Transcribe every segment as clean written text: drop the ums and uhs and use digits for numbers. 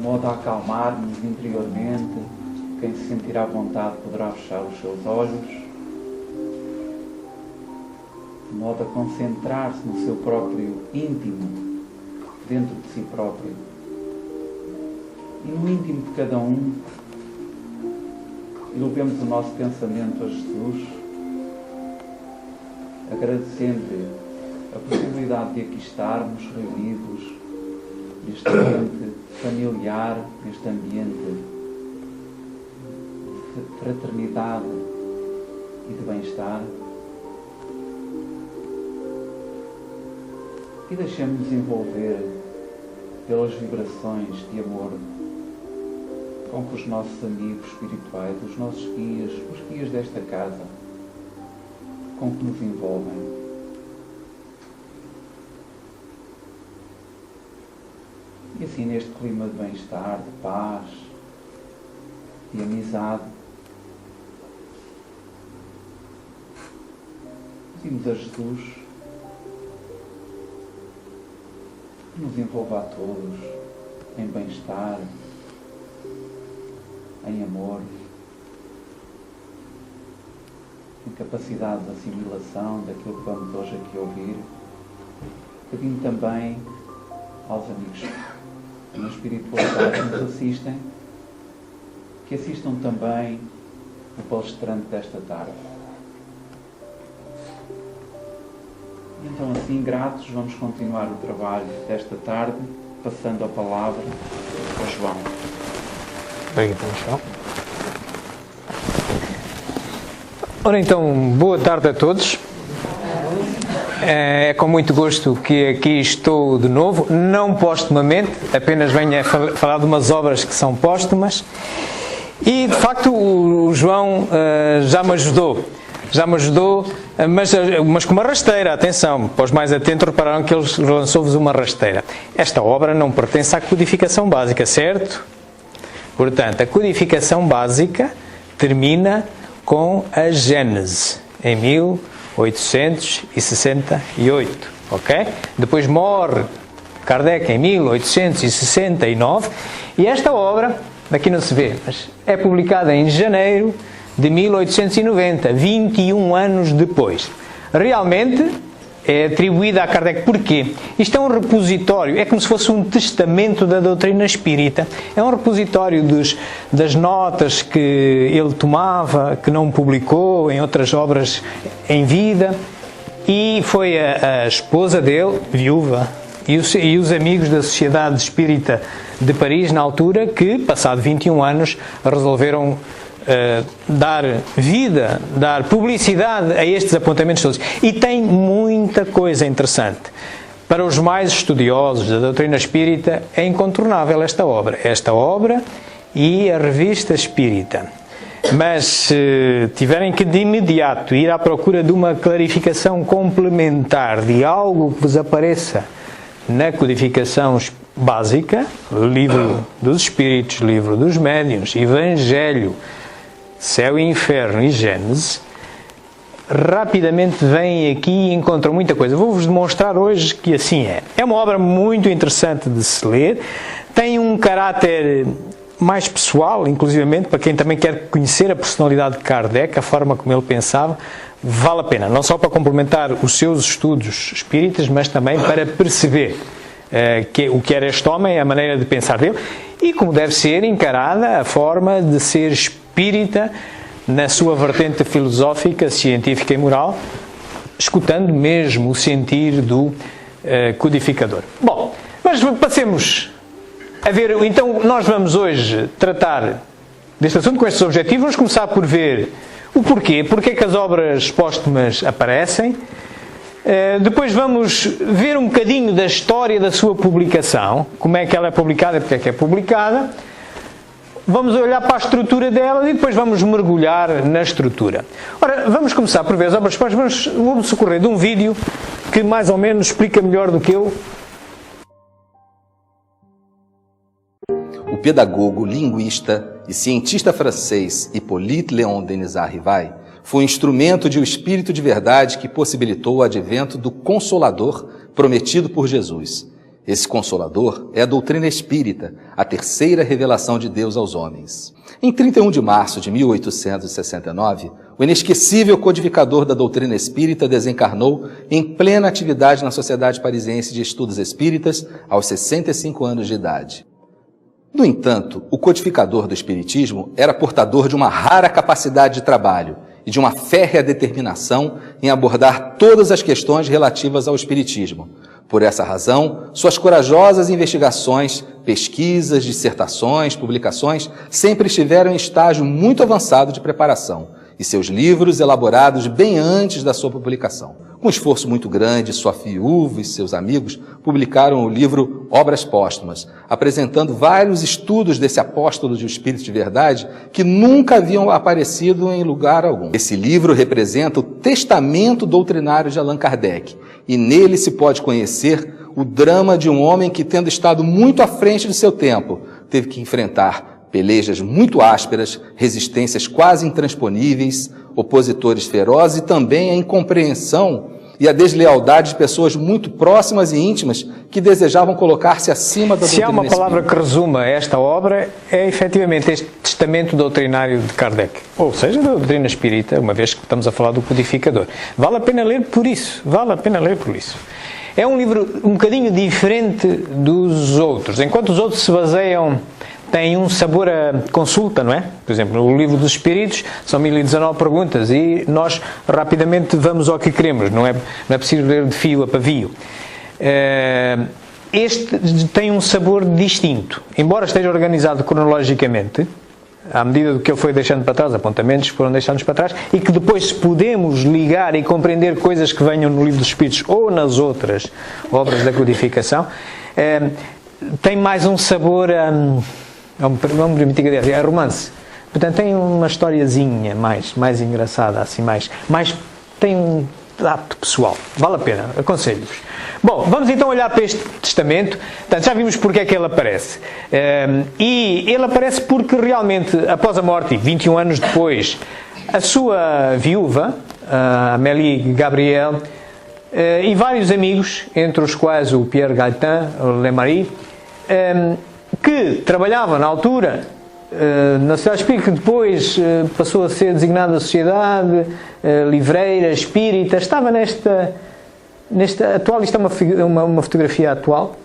modo a acalmar-nos interiormente. Quem se sentir à vontade poderá fechar os seus olhos, de modo a concentrar-se no seu próprio íntimo, dentro de si próprio. E no íntimo de cada um, elevemos o nosso pensamento a Jesus, agradecendo-lhe a possibilidade de aqui estarmos reunidos neste ambiente familiar, neste ambiente de fraternidade e de bem-estar. E deixemos-nos envolver pelas vibrações de amor com que os nossos amigos espirituais, os nossos guias, os guias desta casa, com que nos envolvem. E assim, neste clima de bem-estar, de paz, de amizade, pedimos a Jesus que nos envolva a todos em bem-estar, em amor, em capacidade de assimilação daquilo que vamos hoje aqui ouvir. Pedindo também aos amigos na espiritualidade que nos assistem, que assistam também o palestrante desta tarde. E então, assim, gratos, vamos continuar o trabalho desta tarde, passando a palavra a João. Ora então, boa tarde a todos. É com muito gosto que aqui estou de novo, não postumamente, apenas venho a falar de umas obras que são póstumas. E de facto o João já me ajudou, mas com uma rasteira, atenção, para os mais atentos repararam que ele lançou-vos uma rasteira. Esta obra não pertence à codificação básica, certo? Portanto, a codificação básica termina com a Gênese, em 1868, ok? Depois morre Kardec em 1869 e esta obra, daqui não se vê, mas é publicada em janeiro de 1890, 21 anos depois. Realmente é atribuída a Kardec. Porquê? Isto é um repositório, é como se fosse um testamento da doutrina espírita. É um repositório das notas que ele tomava, que não publicou em outras obras em vida. E foi a esposa dele, viúva, e os amigos da Sociedade Espírita de Paris, na altura, que, passado 21 anos, resolveram dar vida, dar publicidade a estes apontamentos todos. E tem muita coisa interessante. Para os mais estudiosos da doutrina espírita, é incontornável esta obra e a Revista Espírita. Mas se tiverem que de imediato ir à procura de uma clarificação complementar de algo que vos apareça na codificação básica, Livro dos Espíritos, Livro dos Médiuns, Evangelho, Céu e Inferno e Gênese, rapidamente vêm aqui e encontram muita coisa. Vou-vos demonstrar hoje que assim é. É uma obra muito interessante de se ler, tem um caráter mais pessoal, inclusivamente, para quem também quer conhecer a personalidade de Kardec, a forma como ele pensava, vale a pena, não só para complementar os seus estudos espíritas, mas também para perceber o que era este homem, a maneira de pensar dele, e como deve ser encarada a forma de ser espírita na sua vertente filosófica, científica e moral, escutando mesmo o sentir do codificador. Bom, mas passemos a ver, então nós vamos hoje tratar deste assunto com estes objetivos. Vamos começar por ver o porquê, porque é que as obras póstumas aparecem. Depois vamos ver um bocadinho da história da sua publicação, como é que ela é publicada e porque é que é publicada. Vamos olhar para a estrutura dela e depois vamos mergulhar na estrutura. Ora, vamos começar por ver as obras póstumas. Vamos socorrer de um vídeo que mais ou menos explica melhor do que eu. O pedagogo, linguista e cientista francês Hippolyte Léon Denisard Rivail foi um instrumento de um espírito de verdade que possibilitou o advento do Consolador prometido por Jesus. Esse Consolador é a doutrina espírita, a terceira revelação de Deus aos homens. Em 31 de março de 1869, o inesquecível codificador da doutrina espírita desencarnou em plena atividade na Sociedade Parisiense de Estudos Espíritas aos 65 anos de idade. No entanto, o codificador do Espiritismo era portador de uma rara capacidade de trabalho e de uma férrea determinação em abordar todas as questões relativas ao Espiritismo. Por essa razão, suas corajosas investigações, pesquisas, dissertações, publicações sempre estiveram em estágio muito avançado de preparação e seus livros elaborados bem antes da sua publicação. Com esforço muito grande, sua viúva e seus amigos publicaram o livro Obras Póstumas, apresentando vários estudos desse apóstolo de espírito de verdade que nunca haviam aparecido em lugar algum. Esse livro representa o testamento doutrinário de Allan Kardec e nele se pode conhecer o drama de um homem que, tendo estado muito à frente de seu tempo, teve que enfrentar pelejas muito ásperas, resistências quase intransponíveis, opositores ferozes e também a incompreensão e a deslealdade de pessoas muito próximas e íntimas que desejavam colocar-se acima da doutrina espírita. Se há uma palavra espírita que resuma esta obra, é efetivamente este testamento doutrinário de Kardec. Ou seja, da doutrina espírita, uma vez que estamos a falar do codificador. Vale a pena ler por isso. Vale a pena ler por isso. É um livro um bocadinho diferente dos outros. Enquanto os outros se baseiam, têm um sabor a consulta, não é? Por exemplo, no livro dos Espíritos são 1019 perguntas e nós rapidamente vamos ao que queremos, não é preciso ler de fio a pavio. Este tem um sabor distinto, embora esteja organizado cronologicamente, à medida do que ele foi deixando para trás, apontamentos que foram deixados para trás, e que depois podemos ligar e compreender coisas que venham no livro dos Espíritos ou nas outras obras da codificação, tem mais um sabor vamos permitir que eu diga, é romance. Portanto, tem uma historiazinha mais engraçada, assim, tem um ato pessoal. Vale a pena, aconselho-vos. Bom, vamos então olhar para este testamento. Portanto, já vimos porque é que ele aparece. E ele aparece porque realmente, após a morte, 21 anos depois, a sua viúva, Amélie Gabriel, e vários amigos, entre os quais o Pierre Gaëtan Lemarie, que trabalhava na altura na Sociedade Espírita, que depois passou a ser designada Sociedade Livreira Espírita, estava nesta atual, isto é uma fotografia atual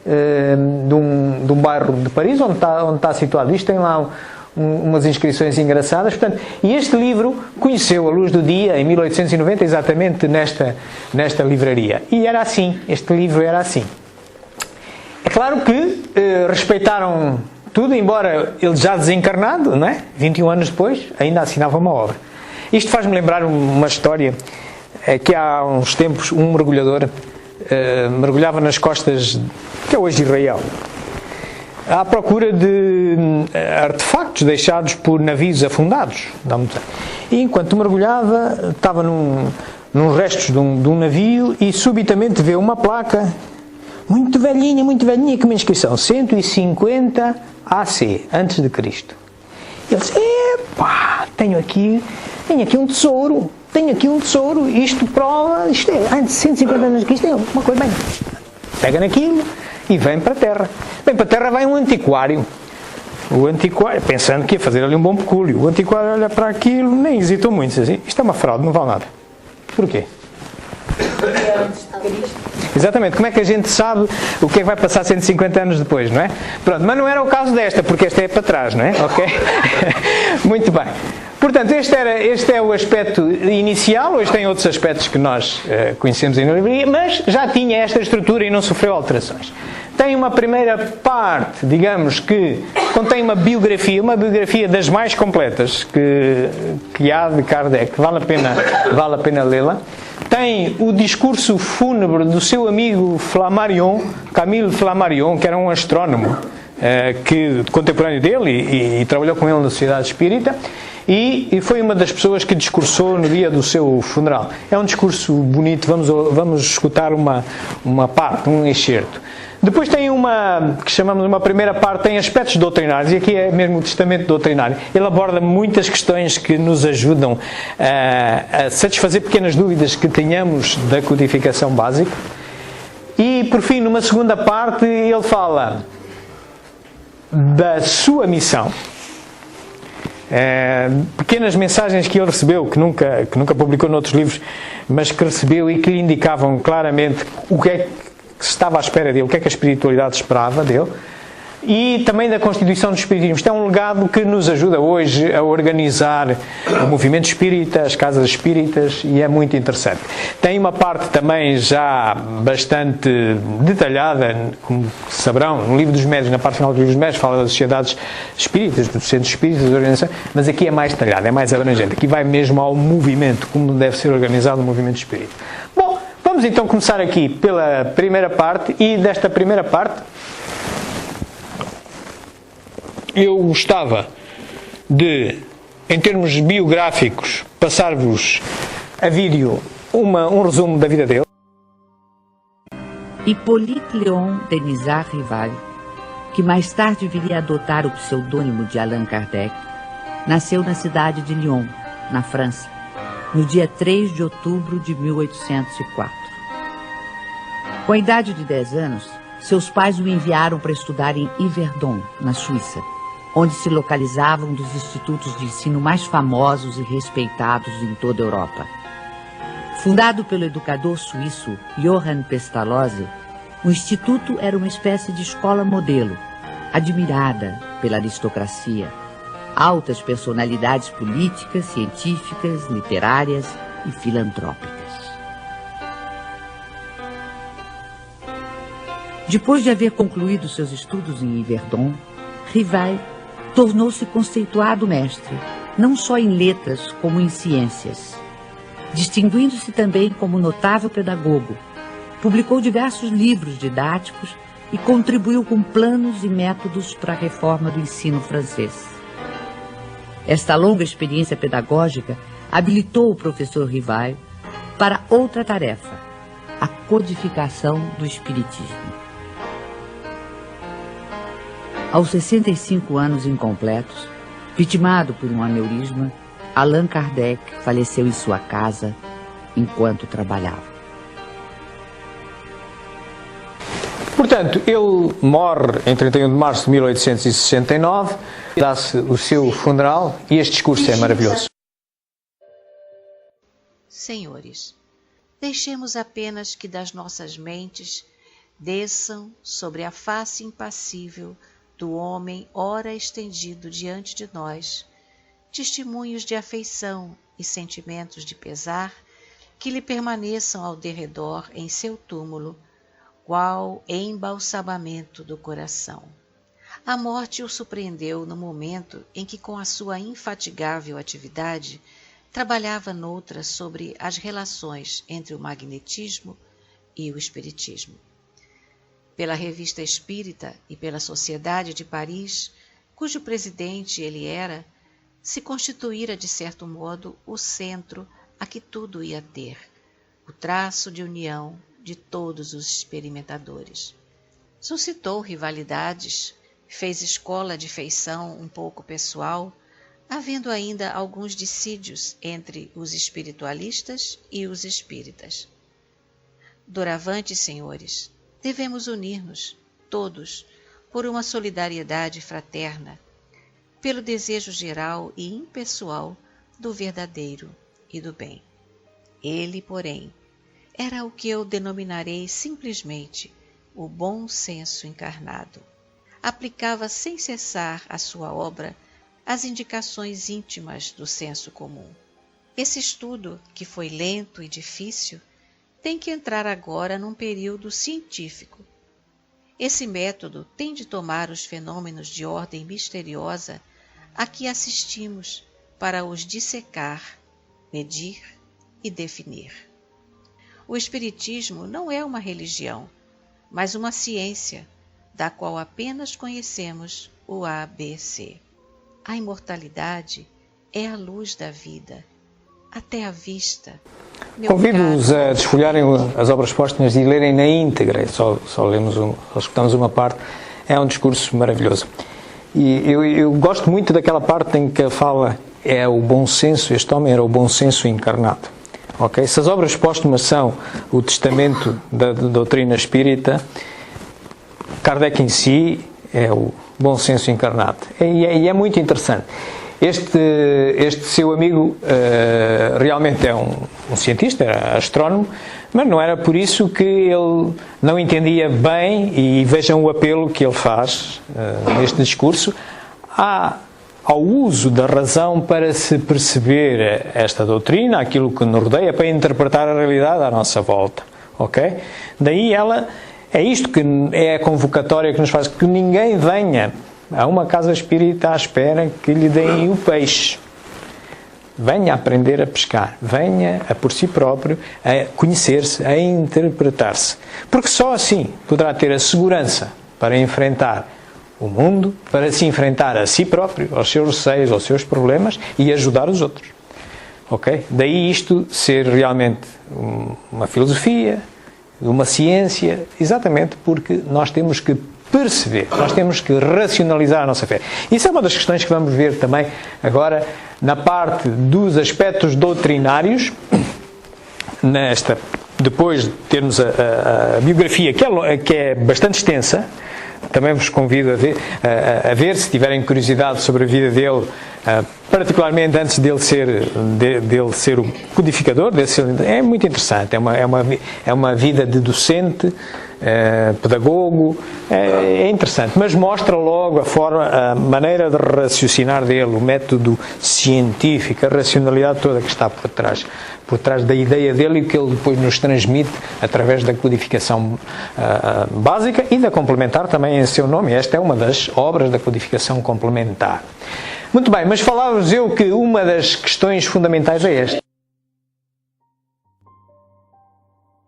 de um bairro de Paris, onde está situado isto, tem lá umas inscrições engraçadas, portanto, e este livro conheceu a luz do dia em 1890, exatamente nesta livraria, e era assim, este livro era assim. É claro que respeitaram tudo, embora ele já desencarnado, não é? 21 anos depois, ainda assinava uma obra. Isto faz-me lembrar uma história que há uns tempos um mergulhador mergulhava nas costas, que é hoje Israel, à procura de artefactos deixados por navios afundados. E enquanto mergulhava, estava nos restos de um navio e subitamente vê uma placa muito velhinha, com uma inscrição 150 AC, antes de Cristo. Ele disse, epá, tenho aqui um tesouro, isto prova, isto é antes de 150 anos de Cristo, é uma coisa bem. Pega naquilo e vem para a Terra. Vem para a Terra, vai um antiquário. O antiquário, pensando que ia fazer ali um bom pecúlio, o antiquário olha para aquilo, nem hesitou muito, diz assim, isto é uma fraude, não vale nada. Porquê? Exatamente, como é que a gente sabe o que é que vai passar 150 anos depois, não é? Pronto, mas não era o caso desta, porque esta é para trás, não é? Ok? Muito bem. Portanto, este é o aspecto inicial. Hoje tem outros aspectos que nós conhecemos aí na livraria, mas já tinha esta estrutura e não sofreu alterações. Tem uma primeira parte, digamos, que contém uma biografia das mais completas que há de Kardec, vale a pena lê-la. Tem o discurso fúnebre do seu amigo Flammarion, Camille Flammarion, que era um astrónomo contemporâneo dele e trabalhou com ele na Sociedade Espírita, e foi uma das pessoas que discursou no dia do seu funeral. É um discurso bonito, vamos escutar uma parte, um excerto. Depois tem que chamamos uma primeira parte, tem aspectos doutrinários, e aqui é mesmo o testamento doutrinário. Ele aborda muitas questões que nos ajudam a satisfazer pequenas dúvidas que tenhamos da codificação básica. E, por fim, numa segunda parte, ele fala da sua missão. Pequenas mensagens que ele recebeu, que nunca publicou noutros livros, mas que recebeu e que lhe indicavam claramente o que é que estava à espera dele, o que é que a espiritualidade esperava dele. E também da constituição do espiritismo. Isto é um legado que nos ajuda hoje a organizar o movimento espírita, as casas espíritas, e é muito interessante. Tem uma parte também já bastante detalhada, como saberão, no livro dos médios, na parte final do livro dos médios, fala das sociedades espíritas, dos centros espíritas, das organizações, mas aqui é mais detalhado, é mais abrangente. Aqui vai mesmo ao movimento, como deve ser organizado o movimento espírita. Bom, vamos então começar aqui pela primeira parte, e desta primeira parte eu gostava de, em termos biográficos, passar-vos a vídeo um resumo da vida dele. Hippolyte Léon Denisard Rival, que mais tarde viria a adotar o pseudônimo de Allan Kardec, nasceu na cidade de Lyon, na França, no dia 3 de outubro de 1804. Com a idade de 10 anos, seus pais o enviaram para estudar em Yverdon, na Suíça, onde se localizavam um dos institutos de ensino mais famosos e respeitados em toda a Europa. Fundado pelo educador suíço Johann Pestalozzi, o instituto era uma espécie de escola modelo, admirada pela aristocracia, altas personalidades políticas, científicas, literárias e filantrópicas. Depois de haver concluído seus estudos em Yverdon, Rival tornou-se conceituado mestre, não só em letras, como em ciências. Distinguindo-se também como notável pedagogo, publicou diversos livros didáticos e contribuiu com planos e métodos para a reforma do ensino francês. Esta longa experiência pedagógica habilitou o professor Rival para outra tarefa, a codificação do espiritismo. Aos 65 anos incompletos, vitimado por um aneurisma, Allan Kardec faleceu em sua casa enquanto trabalhava. Portanto, ele morre em 31 de março de 1869, dá-se o seu funeral e este discurso é maravilhoso. Senhores, deixemos apenas que das nossas mentes desçam sobre a face impassível do homem ora estendido diante de nós, testemunhos de afeição e sentimentos de pesar que lhe permaneçam ao derredor em seu túmulo, qual embalsamamento do coração. A morte o surpreendeu no momento em que, com a sua infatigável atividade, trabalhava noutra sobre as relações entre o magnetismo e o espiritismo. Pela Revista Espírita e pela Sociedade de Paris, cujo presidente ele era, se constituíra de certo modo o centro a que tudo ia ter, o traço de união de todos os experimentadores. Suscitou rivalidades, fez escola de feição um pouco pessoal, havendo ainda alguns dissídios entre os espiritualistas e os espíritas. Doravante, senhores, devemos unir-nos, todos, por uma solidariedade fraterna, pelo desejo geral e impessoal do verdadeiro e do bem. Ele, porém, era o que eu denominarei simplesmente o bom senso encarnado. Aplicava sem cessar à sua obra as indicações íntimas do senso comum. Esse estudo, que foi lento e difícil, tem que entrar agora num período científico. Esse método tem de tomar os fenômenos de ordem misteriosa a que assistimos para os dissecar, medir e definir. O Espiritismo não é uma religião, mas uma ciência, da qual apenas conhecemos o ABC. A imortalidade é a luz da vida, até a vista. Convido-os a desfolharem as obras póstumas e lerem na íntegra, só escutamos uma parte, é um discurso maravilhoso. E eu gosto muito daquela parte em que fala, é o bom senso, este homem era o bom senso encarnado. ok? Se as obras póstumas são o testamento da doutrina espírita, Kardec em si é o bom senso encarnado. E é muito interessante. Este seu amigo realmente é um cientista, era astrónomo, mas não era por isso que ele não entendia bem, e vejam o apelo que ele faz neste discurso, ao uso da razão para se perceber esta doutrina, aquilo que nos rodeia, para interpretar a realidade à nossa volta. Ok? Daí é isto que é a convocatória que nos faz, que ninguém venha a uma casa espírita à espera que lhe deem o peixe. Venha aprender a pescar, venha a por si próprio a conhecer-se, a interpretar-se. Porque só assim poderá ter a segurança para enfrentar o mundo, para se enfrentar a si próprio, aos seus receios, aos seus problemas e ajudar os outros. Ok? Daí isto ser realmente uma filosofia, uma ciência, exatamente porque nós temos que perceber, nós temos que racionalizar a nossa fé. Isso é uma das questões que vamos ver também agora na parte dos aspectos doutrinários, depois de termos a biografia, que é bastante extensa. Também vos convido a ver, se tiverem curiosidade sobre a vida dele, particularmente antes dele ser o codificador, é muito interessante. É uma vida de docente, pedagogo, é interessante, mas mostra logo a maneira de raciocinar dele, o método científico, a racionalidade toda que está por trás da ideia dele e que ele depois nos transmite através da codificação básica e da complementar também em seu nome. Esta é uma das obras da codificação complementar. Muito bem, mas falava-vos eu que uma das questões fundamentais é esta.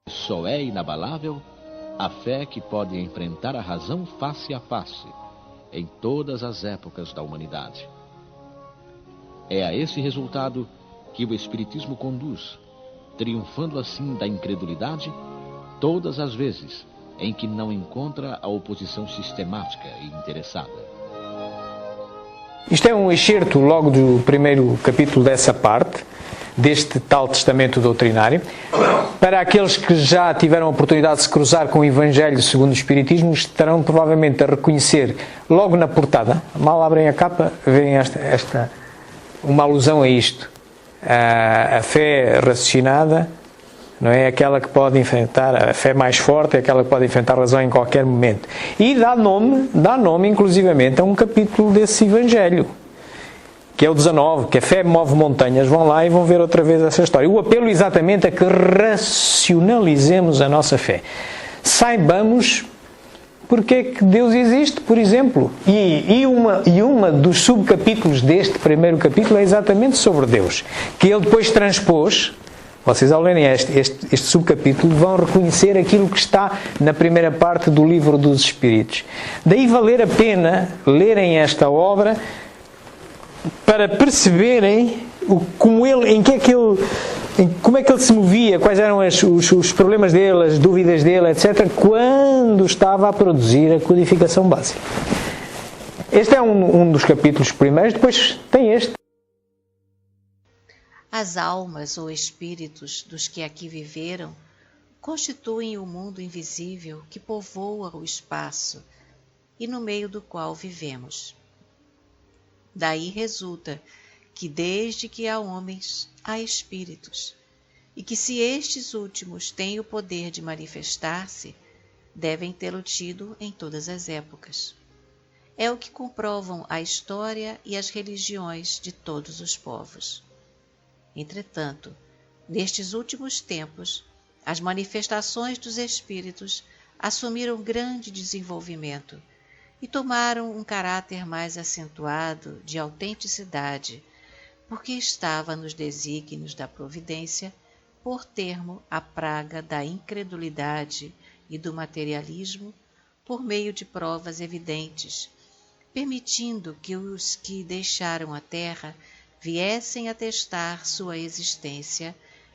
Só é inabalável a fé que pode enfrentar a razão face a face em todas as épocas da humanidade. É a esse resultado que o Espiritismo conduz, triunfando assim da incredulidade todas as vezes em que não encontra a oposição sistemática e interessada. Isto é um excerto logo do primeiro capítulo dessa parte, deste tal testamento doutrinário. Para aqueles que já tiveram a oportunidade de se cruzar com o Evangelho segundo o Espiritismo, estarão provavelmente a reconhecer logo na portada, mal abrem a capa, veem uma alusão a isto. A fé raciocinada não é aquela que pode enfrentar, a fé mais forte é aquela que pode enfrentar a razão em qualquer momento. E dá nome inclusivamente a um capítulo desse Evangelho, que é o 19, que a fé move montanhas. Vão lá e vão ver outra vez essa história. O apelo exatamente a que racionalizemos a nossa fé. Saibamos porque é que Deus existe, por exemplo. E uma dos subcapítulos deste primeiro capítulo é exatamente sobre Deus, que ele depois transpôs. Vocês, ao lerem este subcapítulo, vão reconhecer aquilo que está na primeira parte do Livro dos Espíritos. Daí valer a pena lerem esta obra para perceberem como é que ele se movia, quais eram os problemas dele, as dúvidas dele, etc., quando estava a produzir a codificação básica. Este é um dos capítulos primeiros, depois tem este. As almas ou espíritos dos que aqui viveram constituem o mundo invisível que povoa o espaço e no meio do qual vivemos. Daí resulta que desde que há homens, há espíritos, e que se estes últimos têm o poder de manifestar-se, devem tê-lo tido em todas as épocas. É o que comprovam a história e as religiões de todos os povos. Entretanto, nestes últimos tempos, as manifestações dos espíritos assumiram grande desenvolvimento e tomaram um caráter mais acentuado de autenticidade, porque estava nos desígnios da providência por termo a praga da incredulidade e do materialismo por meio de provas evidentes, permitindo que os que deixaram a terra viessem a testar sua existência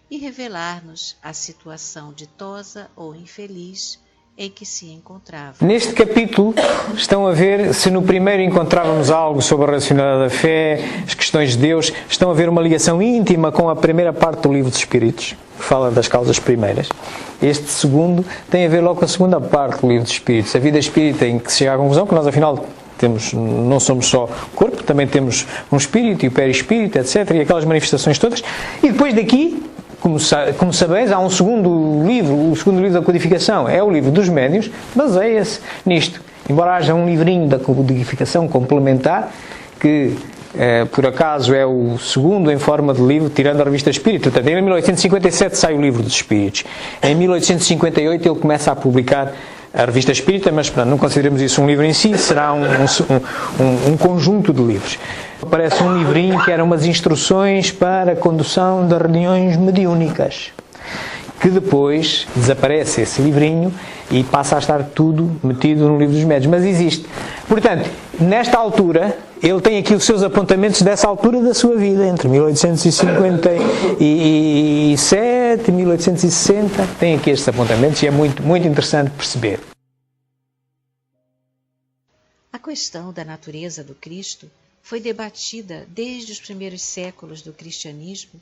e revelar-nos a situação ditosa ou infeliz em que se encontrava. Neste capítulo estão a ver, se no primeiro encontrávamos algo sobre a racionalidade da fé, as questões de Deus, estão a ver uma ligação íntima com a primeira parte do Livro dos Espíritos. fala das causas primeiras. Este segundo tem a ver logo com a segunda parte do livro dos Espíritos, a vida espírita, em que se chega à conclusão que nós, afinal, não somos só corpo, também temos um espírito e o perispírito, etc., e aquelas manifestações todas. E depois daqui, como sabeis, há um segundo livro, o segundo livro da codificação, é o livro dos médiuns, baseia-se nisto. Embora haja um livrinho da codificação complementar, que por acaso é o segundo em forma de livro, tirando a revista Espírito. Portanto, em 1857 sai o livro dos Espíritos. Em 1858 ele começa a publicar a revista Espírita, mas não consideramos isso um livro em si, será um conjunto de livros. Aparece um livrinho que eram umas instruções para a condução de reuniões mediúnicas, que depois desaparece esse livrinho e passa a estar tudo metido no livro dos médiuns, mas existe. Portanto, nesta altura, ele tem aqui os seus apontamentos dessa altura da sua vida, entre 1857 e 1860, tem aqui estes apontamentos e é muito, muito interessante perceber. A questão da natureza do Cristo foi debatida desde os primeiros séculos do cristianismo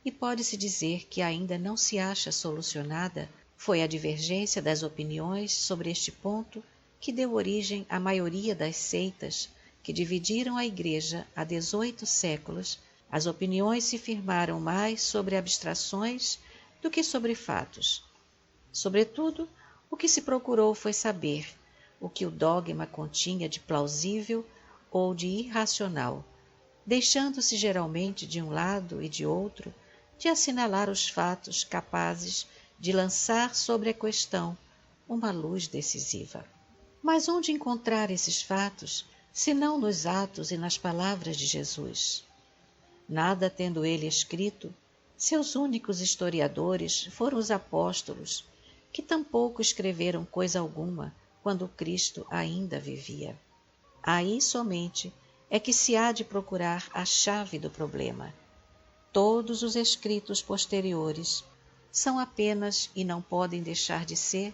e pode-se dizer que ainda não se acha solucionada. Foi a divergência das opiniões sobre este ponto que deu origem à maioria das seitas que dividiram a Igreja há 18 séculos. As opiniões se firmaram mais sobre abstrações do que sobre fatos. Sobretudo, o que se procurou foi saber o que o dogma continha de plausível ou de irracional, deixando-se geralmente de um lado e de outro de assinalar os fatos capazes de lançar sobre a questão uma luz decisiva. Mas onde encontrar esses fatos, senão nos atos e nas palavras de Jesus? Nada tendo ele escrito, seus únicos historiadores foram os apóstolos, que tampouco escreveram coisa alguma quando Cristo ainda vivia. Aí somente é que se há de procurar a chave do problema. Todos os escritos posteriores são apenas, e não podem deixar de ser,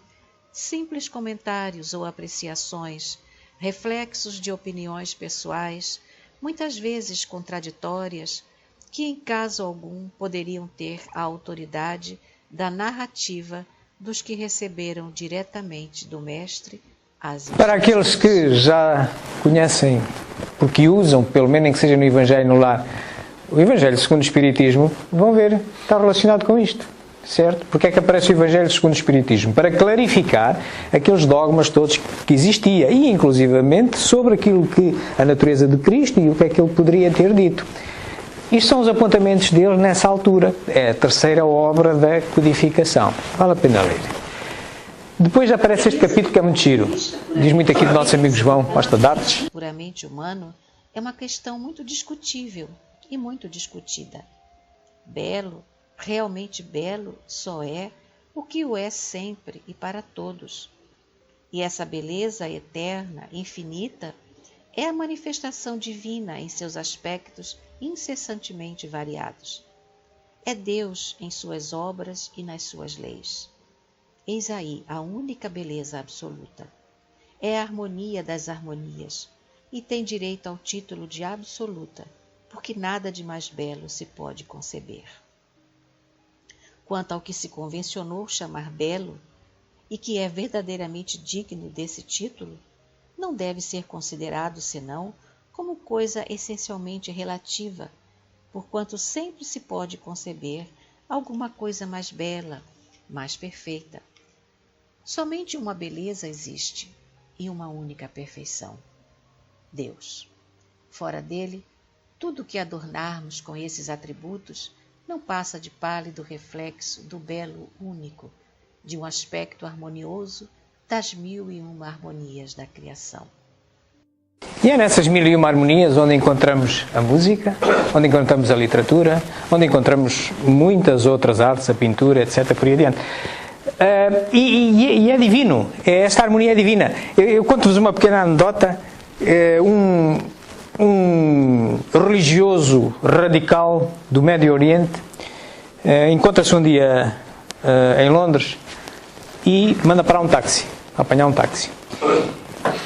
simples comentários ou apreciações, reflexos de opiniões pessoais, muitas vezes contraditórias, que em caso algum poderiam ter a autoridade da narrativa dos que receberam diretamente do Mestre as instruções. Para aqueles que já conhecem, porque usam, pelo menos que seja no Evangelho no lar, o Evangelho segundo o Espiritismo, vão ver, está relacionado com isto, certo? Porque é que aparece o Evangelho segundo o Espiritismo? Para clarificar aqueles dogmas todos que existia, e inclusivamente sobre aquilo que a natureza de Cristo e o que é que ele poderia ter dito. Isto são os apontamentos dele nessa altura. É a terceira obra da codificação. Vale a pena ler. Depois aparece este capítulo que é muito giro. Diz muito aqui do nosso amigo João Costa Dates. Puramente humano é uma questão muito discutível e muito discutida. Belo, realmente belo, só é o que o é sempre e para todos. E essa beleza eterna, infinita, é a manifestação divina em seus aspectos incessantemente variados. É Deus em suas obras e nas suas leis. Eis aí a única beleza absoluta. É a harmonia das harmonias e tem direito ao título de absoluta, porque nada de mais belo se pode conceber. Quanto ao que se convencionou chamar belo, e que é verdadeiramente digno desse título, não deve ser considerado senão como coisa essencialmente relativa, porquanto sempre se pode conceber alguma coisa mais bela, mais perfeita. Somente uma beleza existe, e uma única perfeição: Deus. Fora dele, tudo que adornarmos com esses atributos não passa de pálido reflexo do belo único, de um aspecto harmonioso das 1001 harmonias da criação. E é nessas 1001 harmonias onde encontramos a música, onde encontramos a literatura, onde encontramos muitas outras artes, a pintura, etc., por aí adiante. E é divino, esta harmonia é divina. Eu conto-vos uma pequena anedota. Um religioso radical do Médio Oriente encontra-se um dia em Londres e manda parar um táxi, apanhar um táxi.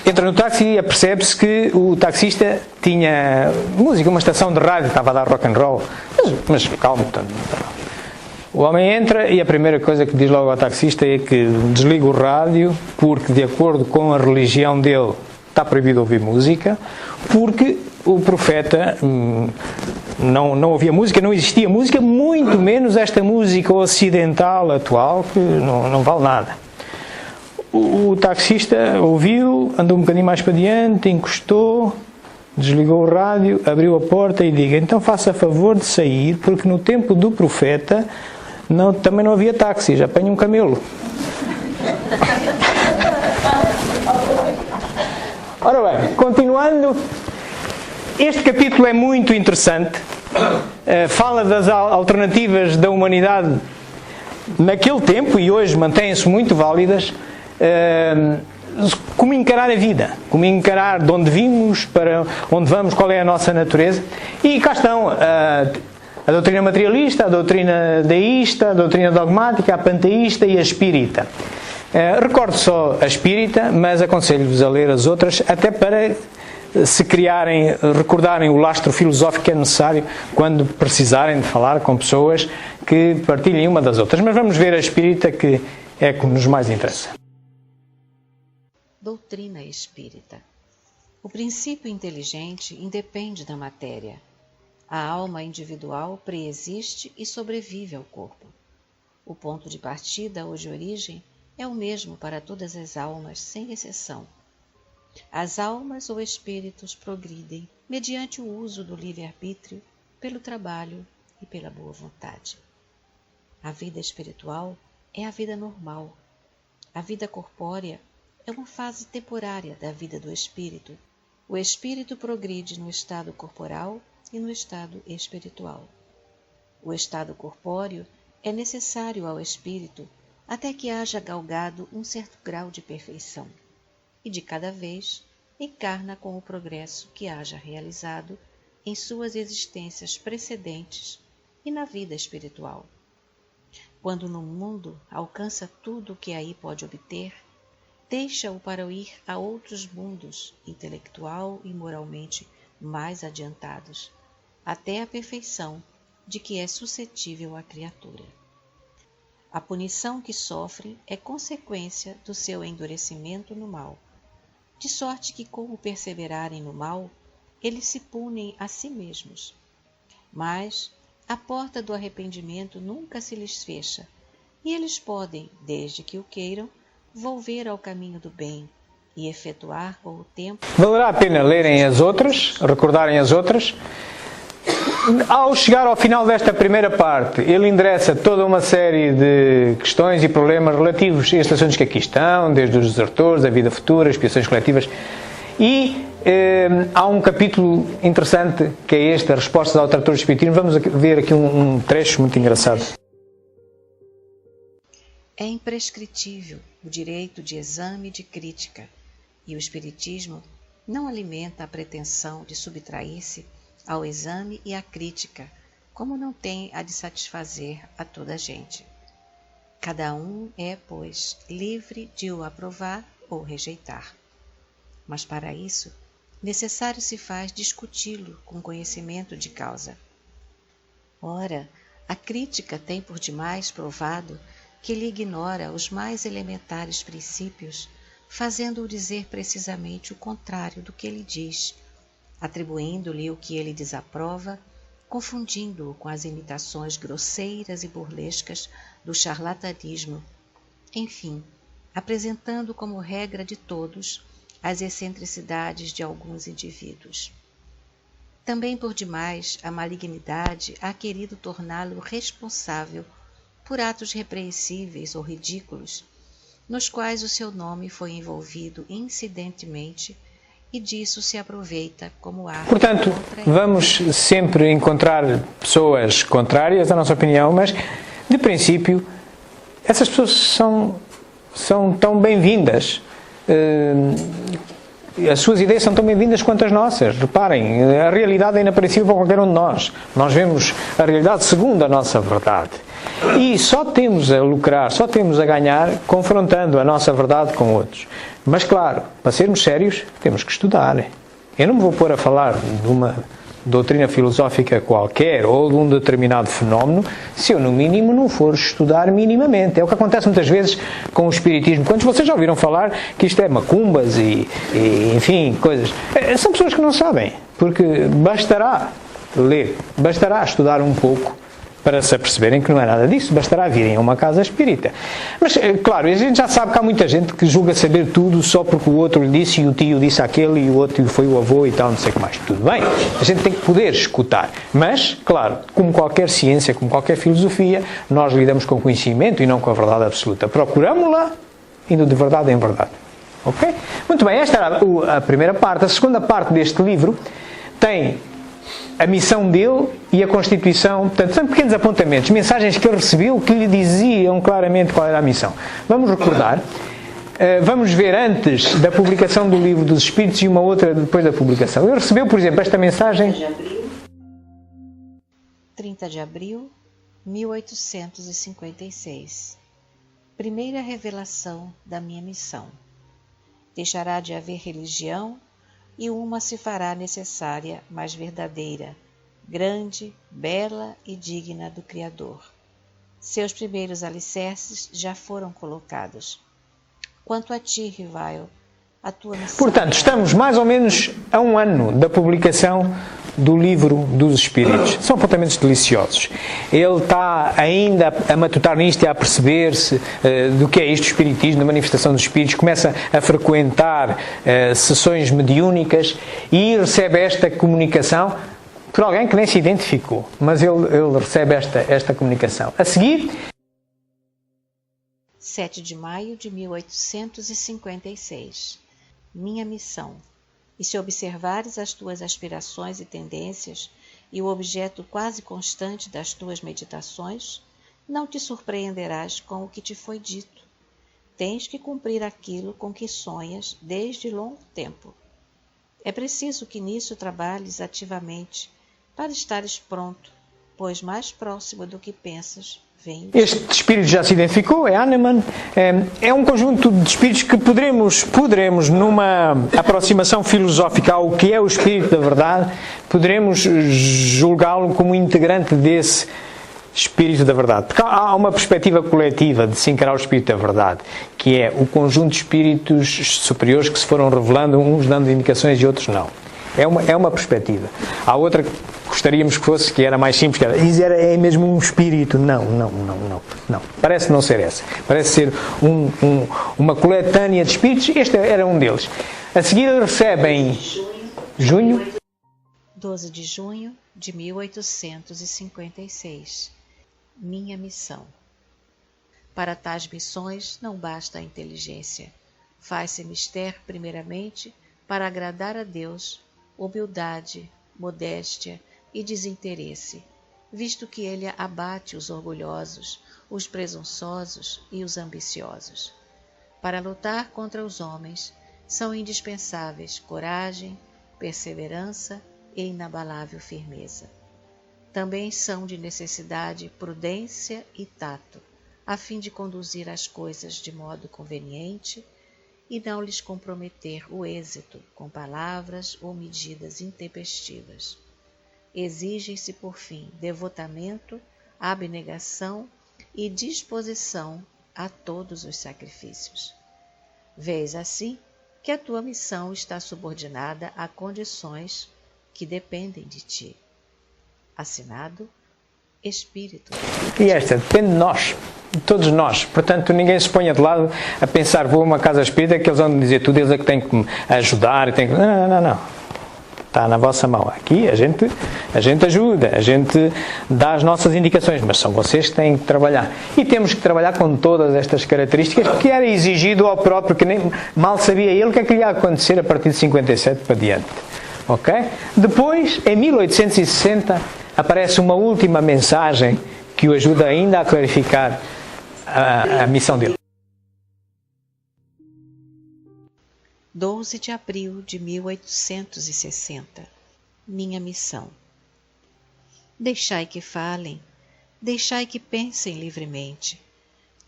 Entra no táxi e apercebe-se que o taxista tinha música, uma estação de rádio, estava a dar rock and roll, mas calmo, portanto, O homem entra e a primeira coisa que diz logo ao taxista é que desliga o rádio, porque de acordo com a religião dele está proibido ouvir música, porque o profeta não ouvia música, não existia música, muito menos esta música ocidental atual que não vale nada. O taxista ouviu, andou um bocadinho mais para diante, encostou, desligou o rádio, abriu a porta e diga: então faça favor de sair, porque no tempo do profeta também não havia táxis, apanha um camelo. Ora bem, continuando, este capítulo é muito interessante, fala das alternativas da humanidade naquele tempo e hoje mantêm-se muito válidas, como encarar a vida, como encarar de onde vimos, para onde vamos, qual é a nossa natureza. E cá estão a doutrina materialista, a doutrina deísta, a doutrina dogmática, a panteísta e a espírita. Recordo só a espírita, mas aconselho-vos a ler as outras, até para se recordarem o lastro filosófico que é necessário quando precisarem de falar com pessoas que partilhem uma das outras. Mas vamos ver a espírita, que é a que nos mais interessa. Doutrina espírita. O princípio inteligente independe da matéria. A alma individual preexiste e sobrevive ao corpo. O ponto de partida ou de origem é o mesmo para todas as almas, sem exceção. As almas ou espíritos progridem mediante o uso do livre-arbítrio, pelo trabalho e pela boa vontade. A vida espiritual é a vida normal. A vida corpórea é uma fase temporária da vida do espírito. O espírito progride no estado corporal e no estado espiritual. O estado corpóreo é necessário ao espírito até que haja galgado um certo grau de perfeição, e de cada vez encarna com o progresso que haja realizado em suas existências precedentes e na vida espiritual. Quando no mundo alcança tudo o que aí pode obter, deixa-o para ir a outros mundos, intelectual e moralmente mais adiantados, até a perfeição de que é suscetível a criatura. A punição que sofre é consequência do seu endurecimento no mal, de sorte que, como perseverarem no mal, eles se punem a si mesmos. Mas a porta do arrependimento nunca se lhes fecha, e eles podem, desde que o queiram, volver ao caminho do bem e efetuar com o tempo... Valerá a pena lerem as outras, recordarem as outras. Ao chegar ao final desta primeira parte, ele endereça toda uma série de questões e problemas relativos a estes assuntos que aqui estão, desde os desertores, a vida futura, as expiações coletivas, e há um capítulo interessante que é este, a resposta ao trator do espiritismo. Vamos ver aqui um trecho muito engraçado. É imprescritível o direito de exame e de crítica, e o espiritismo não alimenta a pretensão de subtrair-se ao exame e à crítica, como não tem a de satisfazer a toda a gente. Cada um é, pois, livre de o aprovar ou rejeitar. Mas para isso, necessário se faz discuti-lo com conhecimento de causa. Ora, a crítica tem por demais provado que ele ignora os mais elementares princípios, fazendo-o dizer precisamente o contrário do que ele diz, atribuindo-lhe o que ele desaprova, confundindo-o com as imitações grosseiras e burlescas do charlatanismo, enfim, apresentando como regra de todos as excentricidades de alguns indivíduos. Também por demais a malignidade ha querido torná-lo responsável por atos repreensíveis ou ridículos, nos quais o seu nome foi envolvido incidentemente, e disso se aproveita como arma. Portanto, vamos sempre encontrar pessoas contrárias à nossa opinião, mas, de princípio, essas pessoas são tão bem-vindas. As suas ideias são tão bem-vindas quanto as nossas. Reparem, a realidade é inapreensível para qualquer um de nós. Nós vemos a realidade segundo a nossa verdade. E só temos a lucrar, só temos a ganhar confrontando a nossa verdade com outros. Mas claro, para sermos sérios, temos que estudar. Eu não me vou pôr a falar doutrina filosófica qualquer ou de um determinado fenómeno se eu, no mínimo, não for estudar minimamente. É o que acontece muitas vezes com o espiritismo. Quantos de vocês já ouviram falar que isto é macumbas e enfim, coisas? São pessoas que não sabem, porque bastará ler, bastará estudar um pouco para se aperceberem que não é nada disso, bastará virem a uma casa espírita. Mas, claro, a gente já sabe que há muita gente que julga saber tudo só porque o outro lhe disse, e o tio disse aquele, e o outro foi o avô e tal, não sei o que mais. Tudo bem, a gente tem que poder escutar. Mas, claro, como qualquer ciência, como qualquer filosofia, nós lidamos com conhecimento e não com a verdade absoluta. Procuramos-la indo de verdade em verdade. Ok? Muito bem, esta era a primeira parte. A segunda parte deste livro tem a missão dele e a constituição, portanto, são pequenos apontamentos, mensagens que ele recebeu que lhe diziam claramente qual era a missão. Vamos recordar, vamos ver antes da publicação do Livro dos Espíritos e uma outra depois da publicação. Ele recebeu, por exemplo, esta mensagem... 30 de abril, 1856. Primeira revelação da minha missão. Deixará de haver religião e uma se fará necessária, mas verdadeira, grande, bela e digna do Criador. Seus primeiros alicerces já foram colocados. Quanto a ti, Rivaio, a tua missão... Portanto, estamos mais ou menos a um ano da publicação do Livro dos Espíritos. São apontamentos deliciosos. Ele está ainda a matutar nisto e a perceber-se do que é isto, o Espiritismo, da manifestação dos Espíritos, começa a frequentar sessões mediúnicas e recebe esta comunicação por alguém que nem se identificou, mas ele recebe esta comunicação. A seguir... 7 de maio de 1856. Minha missão. E se observares as tuas aspirações e tendências e o objeto quase constante das tuas meditações, não te surpreenderás com o que te foi dito. Tens que cumprir aquilo com que sonhas desde longo tempo. É preciso que nisso trabalhes ativamente, para estares pronto, pois mais próximo do que pensas, vem... Este espírito já se identificou, é Hahnemann. É um conjunto de espíritos que poderemos numa aproximação filosófica ao que é o espírito da verdade, poderemos julgá-lo como integrante desse espírito da verdade. Porque há uma perspectiva coletiva de se encarar o espírito da verdade, que é o conjunto de espíritos superiores que se foram revelando, uns dando indicações e outros não. É uma perspectiva. Há outra que gostaríamos que fosse, que era mais simples, que era, é mesmo um espírito. Não. Parece não ser essa. Parece ser uma coletânea de espíritos. Este era um deles. A seguir recebem junho. 12 de junho de 1856. Minha missão. Para tais missões não basta a inteligência. Faz-se mister, primeiramente, para agradar a Deus, humildade, modéstia e desinteresse, visto que ele abate os orgulhosos, os presunçosos e os ambiciosos. Para lutar contra os homens, são indispensáveis coragem, perseverança e inabalável firmeza. Também são de necessidade prudência e tato, a fim de conduzir as coisas de modo conveniente e não lhes comprometer o êxito com palavras ou medidas intempestivas. Exigem-se, por fim, devotamento, abnegação e disposição a todos os sacrifícios. Vês assim que a tua missão está subordinada a condições que dependem de ti. Assinado, Espírito. E esta depende de nós, de todos nós. Portanto, ninguém se ponha de lado a pensar, vou a uma casa espírita que eles vão dizer tudo, eles é que têm que me ajudar. Não. Está na vossa mão. Aqui a gente ajuda, a gente dá as nossas indicações, mas são vocês que têm que trabalhar. E temos que trabalhar com todas estas características que era exigido ao próprio, que nem mal sabia ele o que é que lhe ia acontecer a partir de 57 para diante. Ok? Depois, em 1860, aparece uma última mensagem que o ajuda ainda a clarificar a missão dele. 12 de abril de 1860. Minha missão. Deixai que falem, deixai que pensem livremente.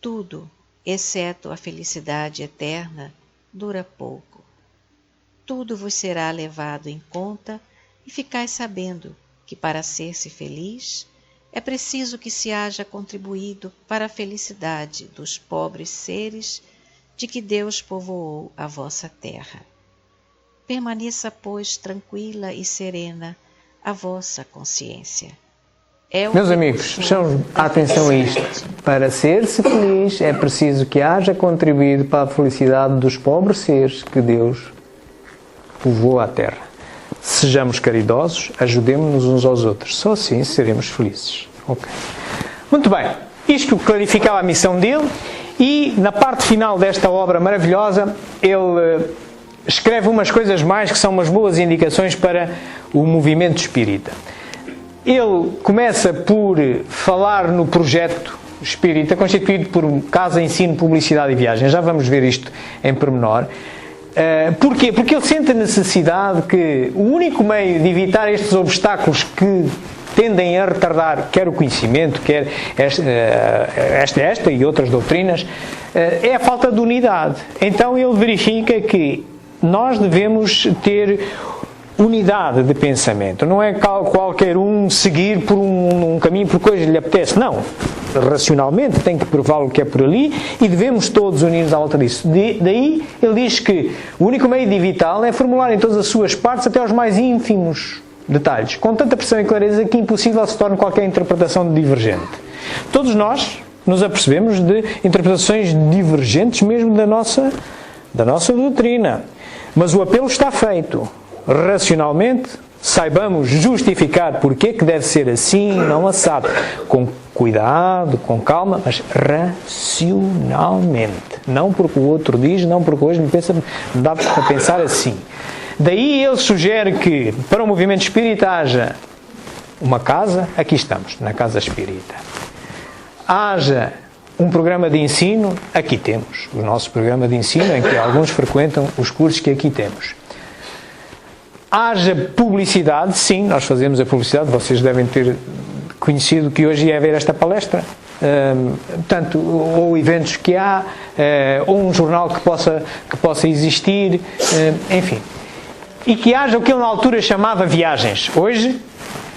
Tudo, exceto a felicidade eterna, dura pouco. Tudo vos será levado em conta e ficai sabendo que para ser-se feliz é preciso que se haja contribuído para a felicidade dos pobres seres de que Deus povoou a vossa terra. Permaneça, pois, tranquila e serena a vossa consciência. Meus amigos, chamamos a atenção a isto. Para ser-se feliz é preciso que haja contribuído para a felicidade dos pobres seres que Deus povoou a terra. Sejamos caridosos, ajudemos-nos uns aos outros. Só assim seremos felizes. Ok. Muito bem. Isto clarificava a missão dele e na parte final desta obra maravilhosa ele escreve umas coisas mais que são umas boas indicações para o movimento espírita. Ele começa por falar no projeto espírita, constituído por Casa, Ensino, Publicidade e Viagem. Já vamos ver isto em pormenor. Porquê? Porque ele sente a necessidade que o único meio de evitar estes obstáculos que tendem a retardar quer o conhecimento, quer esta e outras doutrinas, é a falta de unidade. Então ele verifica que nós devemos ter unidade de pensamento. Não é qualquer um seguir por um caminho porque hoje lhe apetece. Não. Racionalmente tem que provar o que é por ali e devemos todos unir-nos à volta disso. Daí ele diz que o único meio de evitá-lo é formular em todas as suas partes até aos mais ínfimos detalhes, com tanta pressão e clareza que impossível se torne qualquer interpretação divergente. Todos nós nos apercebemos de interpretações divergentes mesmo da nossa doutrina. Mas o apelo está feito. Racionalmente, saibamos justificar porque que deve ser assim, não assado. Com cuidado, com calma, mas racionalmente. Não porque o outro diz, não porque hoje me dá para pensar assim. Daí ele sugere que, para o movimento espírita, haja uma casa, aqui estamos, na Casa Espírita. Haja um programa de ensino, aqui temos o nosso programa de ensino, em que alguns frequentam os cursos que aqui temos. Haja publicidade, sim, nós fazemos a publicidade, vocês devem ter conhecido que hoje ia haver esta palestra, portanto, ou eventos que há, ou um jornal que possa existir, enfim. E que haja o que ele na altura chamava viagens. Hoje,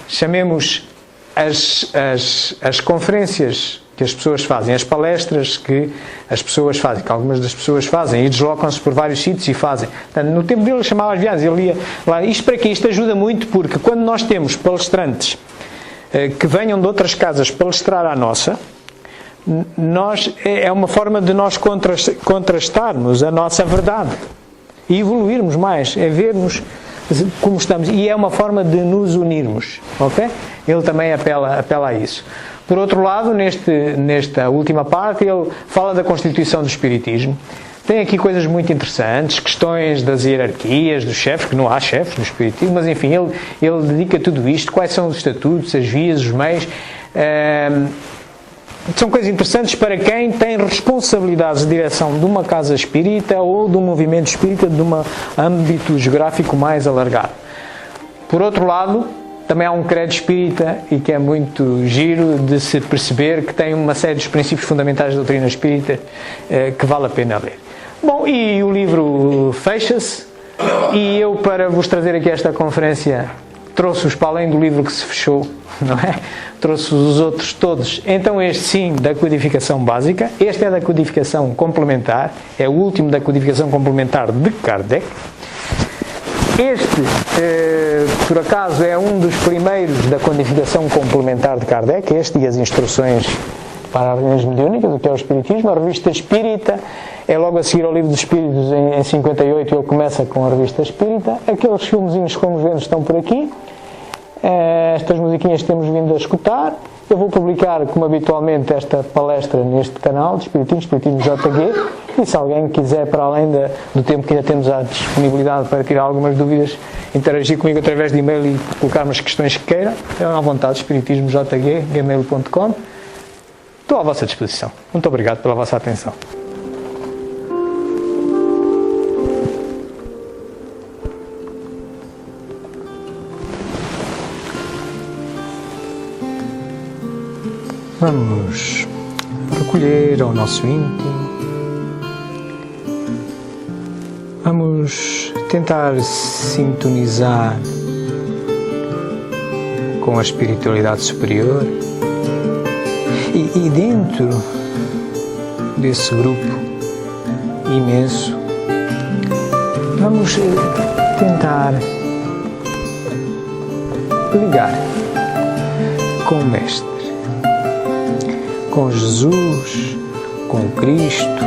chamemos as conferências que as pessoas fazem, as palestras que as pessoas fazem, que algumas das pessoas fazem e deslocam-se por vários sítios e fazem. Portanto, no tempo dele ele chamava as viagens, ele ia lá. Isto para quê? Isto ajuda muito porque quando nós temos palestrantes que venham de outras casas palestrar à nossa, é uma forma de nós contrastarmos a nossa verdade e evoluirmos mais, é vermos como estamos, e é uma forma de nos unirmos, ok? Ele também apela a isso. Por outro lado, nesta última parte, ele fala da constituição do Espiritismo. Tem aqui coisas muito interessantes, questões das hierarquias, dos chefes, que não há chefes no Espiritismo, mas enfim, ele dedica tudo isto, quais são os estatutos, as vias, os meios. São coisas interessantes para quem tem responsabilidades de direção de uma casa espírita ou de um movimento espírita de um âmbito geográfico mais alargado. Por outro lado, também há um credo espírita e que é muito giro de se perceber que tem uma série de princípios fundamentais da doutrina espírita que vale a pena ler. Bom, e o livro fecha-se e eu, para vos trazer aqui esta conferência, trouxe-os para além do livro que se fechou, não é? Trouxe os outros todos. Então este sim, da codificação básica. Este é da codificação complementar. É o último da codificação complementar de Kardec. Este, por acaso, é um dos primeiros da codificação complementar de Kardec. Este e as instruções para as reuniões mediúnicas, o que é o Espiritismo. A Revista Espírita é logo a seguir ao Livro dos Espíritos, em 58, ele começa com a Revista Espírita. Aqueles filmezinhos que vamos vendo estão por aqui. Estas musiquinhas que temos vindo a escutar. Eu vou publicar, como habitualmente, esta palestra neste canal de Espiritismo JG, e se alguém quiser, para além do tempo que ainda temos à disponibilidade para tirar algumas dúvidas, interagir comigo através de e-mail e colocar umas questões que queira, é à vontade, espiritismojg@gmail.com. Estou à vossa disposição. Muito obrigado pela vossa atenção. Vamos recolher ao nosso íntimo. Vamos tentar sintonizar com a espiritualidade superior. E dentro desse grupo imenso, vamos tentar ligar com o Mestre, com Jesus, com o Cristo,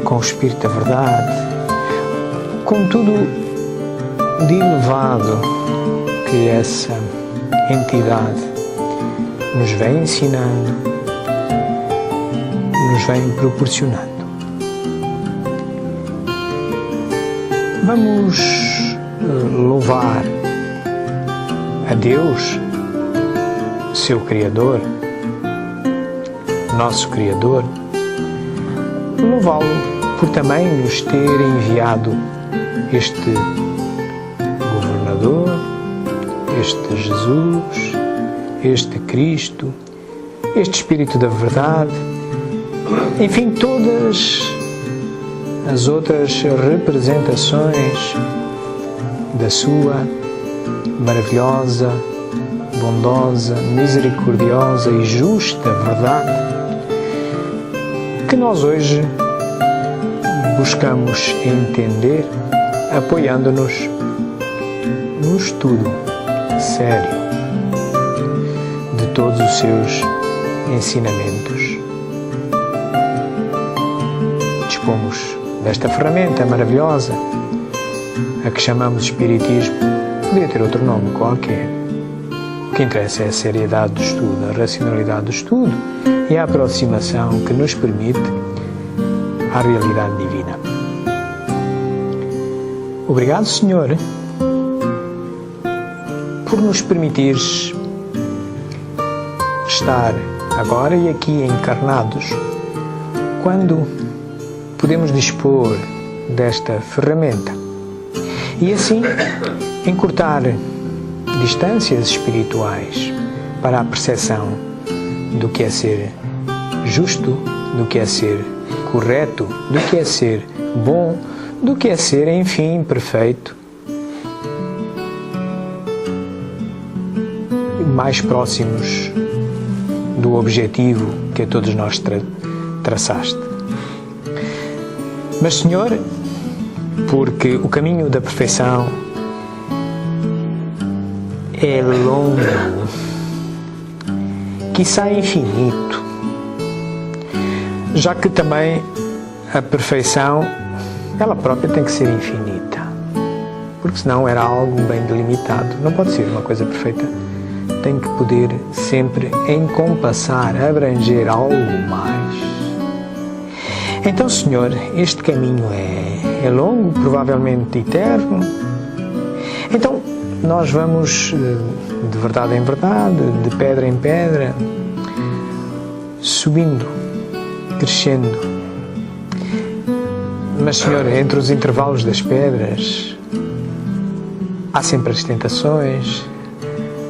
com o Espírito da Verdade, com tudo de elevado que essa entidade nos vem ensinando, nos vem proporcionando. Vamos louvar a Deus, seu Criador, nosso Criador, louvá-lo por também nos ter enviado este governador, este Jesus, este Cristo, este Espírito da Verdade, enfim, todas as outras representações da sua maravilhosa, bondosa, misericordiosa e justa verdade, que nós hoje buscamos entender, apoiando-nos no estudo sério de todos os seus ensinamentos. Dispomos desta ferramenta maravilhosa, a que chamamos Espiritismo. Podia ter outro nome qualquer. O que interessa é a seriedade do estudo, a racionalidade do estudo e a aproximação que nos permite à realidade divina. Obrigado, Senhor, por nos permitires estar agora e aqui encarnados, quando podemos dispor desta ferramenta e assim encurtar distâncias espirituais para a percepção do que é ser justo, do que é ser correto, do que é ser bom, do que é ser, enfim, perfeito, mais próximos do objetivo que a todos nós traçaste. Mas, Senhor, porque o caminho da perfeição é longo, quiçá infinito, já que também a perfeição, ela própria tem que ser infinita, porque senão era algo bem delimitado. Não pode ser uma coisa perfeita, tem que poder sempre encompassar, abranger algo mais. Então, Senhor, este caminho é longo, provavelmente eterno. Então, nós vamos de verdade em verdade, de pedra em pedra, subindo, crescendo. Mas, Senhor, entre os intervalos das pedras, há sempre as tentações,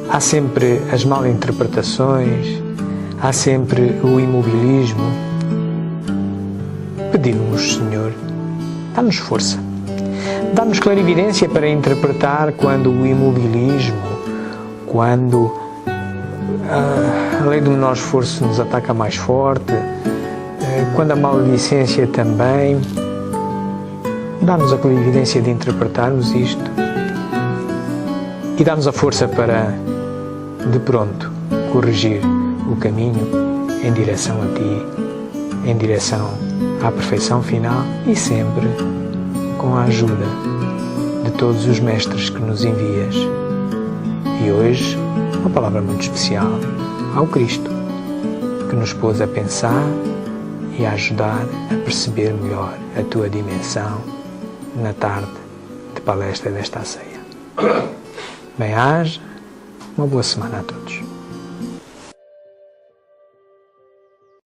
há sempre as malinterpretações, há sempre o imobilismo. Pedimos, Senhor, dá-nos força, dá-nos clarividência para interpretar quando o imobilismo, quando a lei do menor esforço nos ataca mais forte, quando a maledicência também. Dá-nos a clarividência de interpretarmos isto e dá-nos a força para, de pronto, corrigir o caminho em direção a Ti, em direção à perfeição final e sempre com a ajuda de todos os mestres que nos envias. E hoje, uma palavra muito especial ao Cristo, que nos pôs a pensar e a ajudar a perceber melhor a Tua dimensão na tarde de palestra desta ceia. Bem-aja, uma boa semana a todos.